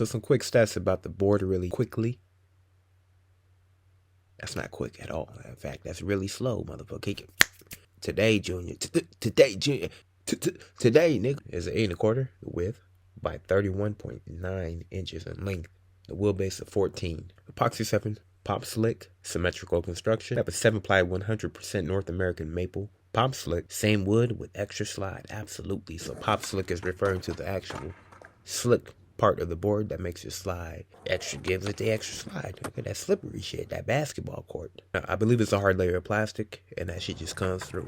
So some quick stats about the board really quickly. That's not quick at all. In fact, that's really slow, motherfucker. Today, Junior. Today, Junior. Today, nigga, is an 8 1/4 width by 31.9 inches in length. The wheelbase of 14. Epoxy 7. Pop slick. Symmetrical construction. Have a 7-ply 100% North American maple. Pop slick. Same wood with extra slide. Absolutely. So pop slick is referring to the actual slick part of the board that makes it slide. Extra gives it the extra slide. Look at that slippery shit, that basketball court. Now, I believe it's a hard layer of plastic, and that shit just comes through.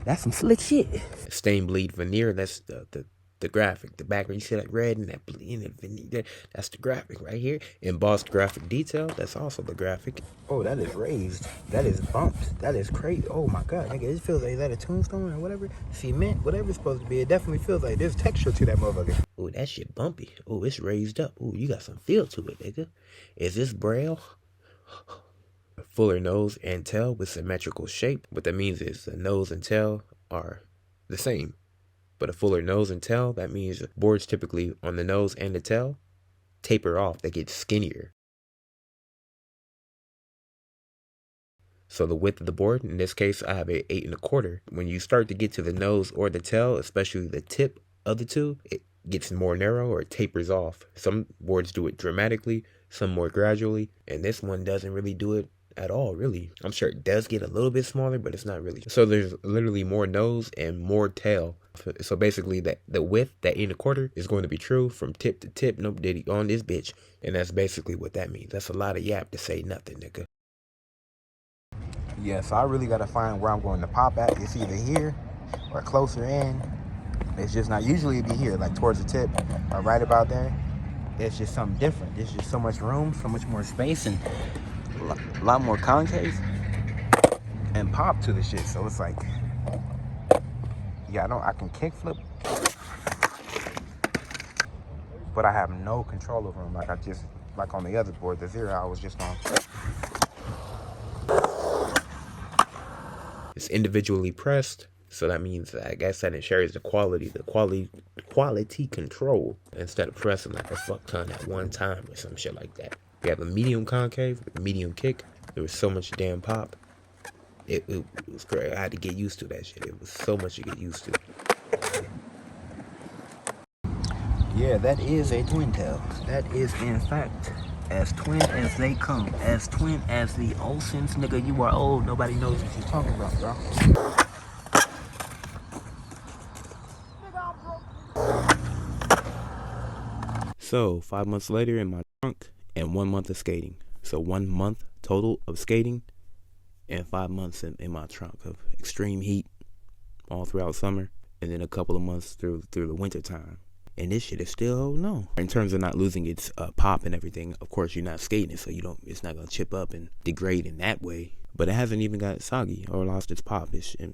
That's some slick shit. Stain bleed veneer, that's the graphic. The background, you see that red and that bleed and veneer, that's the graphic right here. Embossed graphic detail, that's also the graphic. Oh, that is raised. That is bumped. That is crazy. Oh my god, nigga, it feels like, is that a tombstone or whatever? Cement, whatever it's supposed to be. It definitely feels like there's texture to that motherfucker. Oh, that shit bumpy. Oh, it's raised up. Oh, you got some feel to it, nigga. Is this braille? Fuller nose and tail with symmetrical shape. What that means is the nose and tail are the same. But a fuller nose and tail, that means boards typically on the nose and the tail taper off. They get skinnier. So the width of the board, in this case, I have a 8 1/4. When you start to get to the nose or the tail, especially the tip of the two, it gets more narrow or it tapers off. Some boards do it dramatically, some more gradually, and this one doesn't really do it at all, really. I'm sure it does get a little bit smaller, but it's not really. So there's literally more nose and more tail. So basically that the width, that 8 1/4, is going to be true from tip to tip. Nope, diddy on this bitch. And that's basically what that means. That's a lot of yap to say nothing, nigga. Yeah, so I really gotta find where I'm going to pop at. It's either here or closer in. It's just not, usually it'd be here, like towards the tip or right about there. It's just something different. There's just so much room, so much more space, and a lot more concave and pop to the shit. So it's like, yeah, I can kickflip, but I have no control over them. Like on the other board, the Zero, I was just on. It's individually pressed, so that means, I guess, that it shares the quality control instead of pressing like a fuck ton at one time or some shit like that. We have a medium concave with a medium kick. There was so much damn pop. It was great. I had to get used to that shit. It was so much to get used to. Yeah, that is a twin tail. That is, in fact, as twin as they come. As twin as the Olsens. Nigga, you are old. Nobody knows what you're talking about, bro. So, 5 months later in my trunk and 1 month of skating. So 1 month total of skating and 5 months in my trunk of extreme heat all throughout summer, and then a couple of months through the winter time. And this shit is still holding on. In terms of not losing its pop and everything, of course you're not skating it, so it's not gonna chip up and degrade in that way. But it hasn't even got soggy or lost its pop.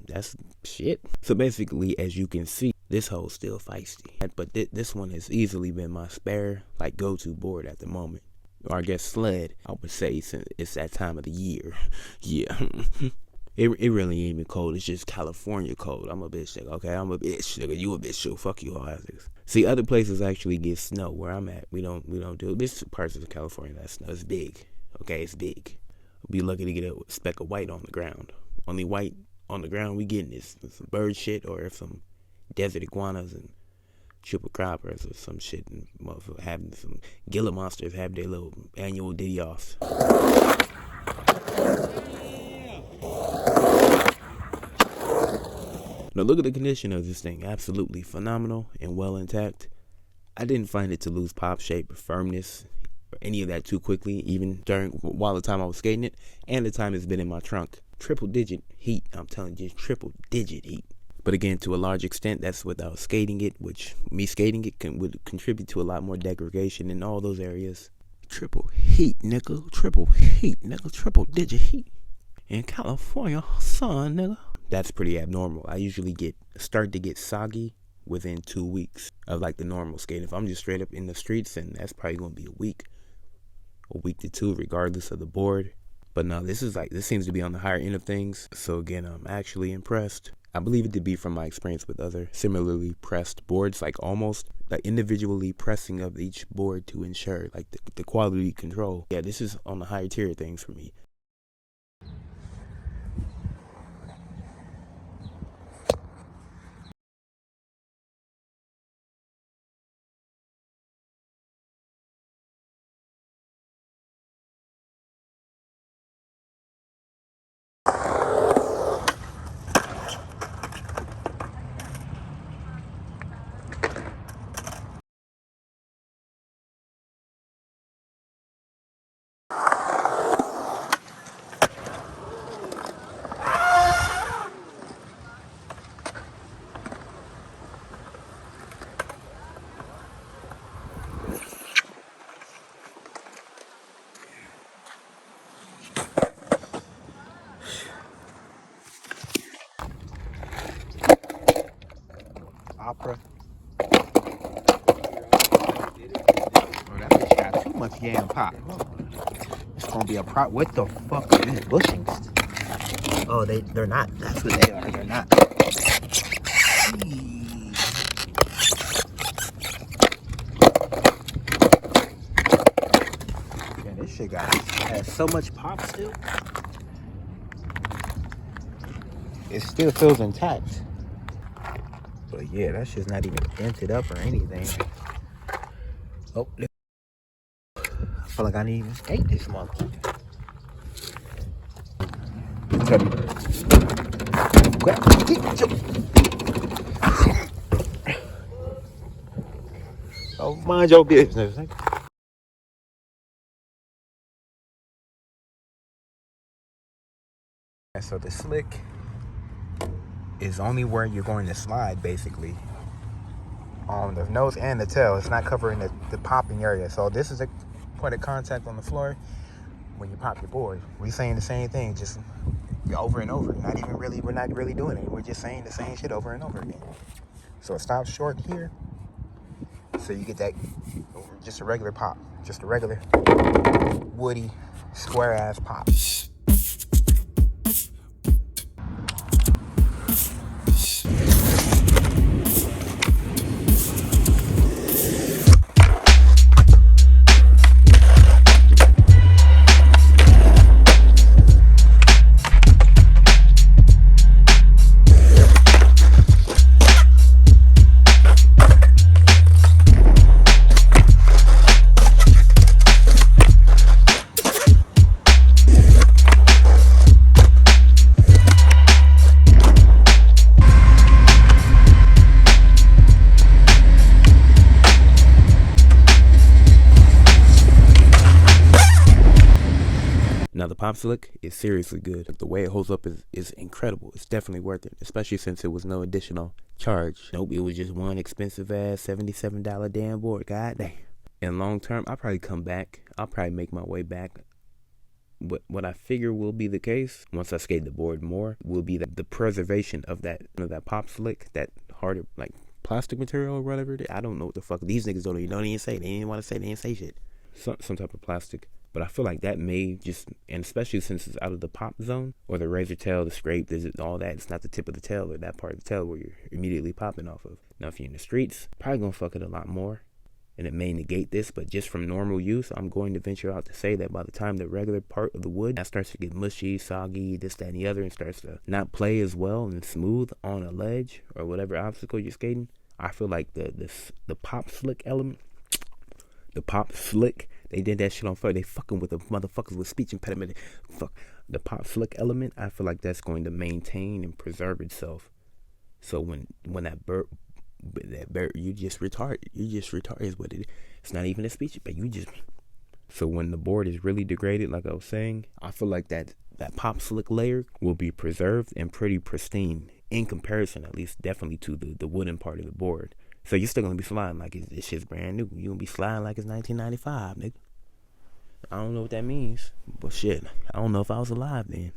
That's shit. So basically, as you can see, this hole's still feisty. But this one has easily been my spare, like, go-to board at the moment. Or I guess sled, I would say, since it's that time of the year. Yeah. It really ain't even cold. It's just California cold. I'm a bitch, nigga. Okay, I'm a bitch, nigga. You a bitch too. Fuck you all asses. See, other places actually get snow. Where I'm at, we don't do. This parts of California that snow is big. Okay, it's big. We'll be lucky to get a speck of white on the ground. Only white on the ground we getting is some bird shit, or if some desert iguanas and triple croppers or some shit, and motherfucker having some Gila monsters have their little annual ditty offs. Now look at the condition of this thing. Absolutely phenomenal and well intact. I didn't find it to lose pop, shape, or firmness, or any of that too quickly, even while the time I was skating it, and the time it's been in my trunk. Triple digit heat, I'm telling you, triple digit heat. But again, to a large extent, that's without skating it, which me skating it would contribute to a lot more degradation in all those areas. Triple heat, nigga. Triple heat, nigga. Triple digit heat. In California, son, nigga. That's pretty abnormal. I usually start to get soggy within 2 weeks of like the normal skating. If I'm just straight up in the streets, then that's probably going to be a week to 2, regardless of the board. But no, this seems to be on the higher end of things. So again, I'm actually impressed. I believe it to be from my experience with other similarly pressed boards, like almost like individually pressing of each board to ensure like the quality control. Yeah, this is on the higher tier of things for me. Opera. Oh, that bitch got too much yam pop. It's gonna be a prop. What the fuck are these bushings? Oh, they're not. That's what they are. They're not. Man, this shit has so much pop still. It still feels intact. But yeah, that shit's not even dented up or anything. Oh, I feel like I didn't even skate this motherfucker. Oh, mind your business. So the slick is only where you're going to slide, basically, on the nose and the tail. It's not covering the popping area. So this is a point of contact on the floor when you pop your board. We're saying the same thing, just over and over. We're not really doing it. We're just saying the same shit over and over again. So it stops short here. So you get that, just a regular pop. Just a regular woody, square ass pop. Now the pop slick is seriously good. The way it holds up is incredible. It's definitely worth it, especially since it was no additional charge. Nope, it was just one expensive ass $77 damn board. God damn. In long term, I'll probably come back. I'll probably make my way back. But what I figure will be the case once I skate the board more will be the preservation of that pop slick, that harder like plastic material or whatever. I don't know what the fuck these niggas don't even say. They didn't want to say. They didn't say shit. Some type of plastic. But I feel like that may just, and especially since it's out of the pop zone, or the razor tail, the scrape, all that, it's not the tip of the tail or that part of the tail where you're immediately popping off of. Now, if you're in the streets, probably gonna fuck it a lot more. and it may negate this, but just from normal use, I'm going to venture out to say that by the time the regular part of the wood that starts to get mushy, soggy, this, that, and the other, and starts to not play as well and smooth on a ledge or whatever obstacle you're skating, I feel like the pop slick element, the pop slick, they did that shit on fire. They fucking with the motherfuckers with speech impediment. Fuck the pop slick element. I feel like that's going to maintain and preserve itself. So when that bird, you just retard is what it is. It's not even a speech, but so when the board is really degraded, like I was saying, I feel like that pop slick layer will be preserved and pretty pristine in comparison, at least definitely to the wooden part of the board. So you're still gonna be sliding like this shit's brand new. You gonna be sliding like it's 1995, nigga. I don't know what that means, but shit, I don't know if I was alive then.